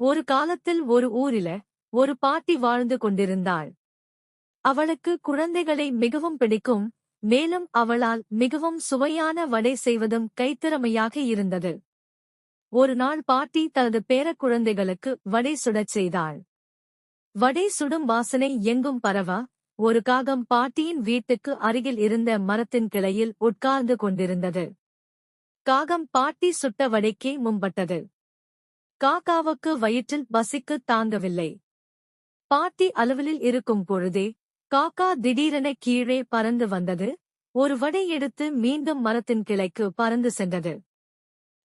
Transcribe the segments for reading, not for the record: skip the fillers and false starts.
ஒரு காலத்தில் ஒரு ஊரில ஒரு பாட்டி வாழ்ந்து கொண்டிருந்தாள். அவளுக்கு குழந்தைகளை மிகவும் பிடிக்கும். மேலும் அவளால் மிகவும் சுவையான வடை செய்வதும் கைத்திறமையாக இருந்தது. ஒரு நாள் பாட்டி தனது பேரக்குழந்தைகளுக்கு வடை சுடச் செய்தாள். வடை சுடும் வாசனை எங்கும் பரவ, ஒரு காகம் பாட்டியின் வீட்டுக்கு அருகில் இருந்த மரத்தின் கிளையில் உட்கார்ந்து கொண்டிருந்தது. காகம் பாட்டி சுட்ட வடைக்கே மும்பட்டது. காக்காவுக்கு வயிற்றில் பசிக்கு தாங்கவில்லை. பாட்டி அலுவலில் இருக்கும் பொழுதே காக்கா திடீரென கீழே பறந்து வந்தது. ஒரு வடை எடுத்து மீண்டும் மரத்தின் கிளைக்கு பறந்து சென்றது.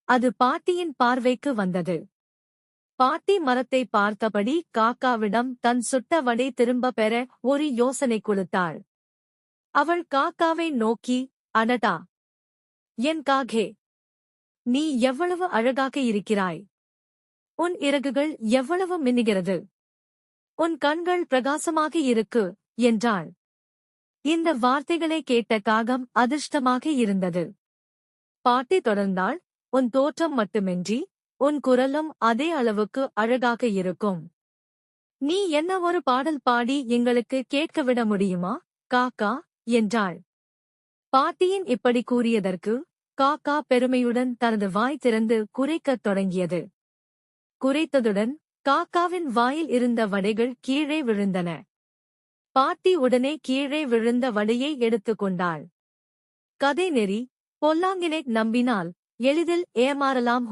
அது பாட்டியின் பார்வைக்கு வந்தது. பாட்டி மரத்தை பார்த்தபடி காக்காவிடம் தன் சுட்ட வடை திரும்ப பெற ஒரு யோசனை கொடுத்தாள். அவள் காக்காவை நோக்கி, அடடா! என் காகே, நீ எவ்வளவு அழகாக இருக்கிறாய்! உன் இறகுகள் எவ்வளவு மின்னுகிறது! உன் கண்கள் பிரகாசமாக இருக்கு என்றாள். இந்த வார்த்தைகளை கேட்ட காகம் அதிர்ஷ்டமாக இருந்தது. பாட்டி தொடர்ந்தாள், உன் தோற்றம் மட்டுமின்றி உன் குரலும் அதே அளவுக்கு அழகாக இருக்கும். நீ என்ன ஒரு பாடல் பாடி எங்களுக்கு கேட்கவிட முடியுமா காக்கா என்றாள். பாட்டியின் இப்படி கூறியதற்கு காக்கா பெருமையுடன் தனது வாய் திறந்து குரைக்கத் தொடங்கியது. குரைத்ததுடன் காக்காவின் வாயில் இருந்த வடைகள் கீழே விழுந்தன. பாட்டி உடனே கீழே விழுந்த வடையை எடுத்துக் கொண்டாள். கதை நெறி: பொல்லாங்கினை நம்பினால் எளிதில் ஏமாறலாம்.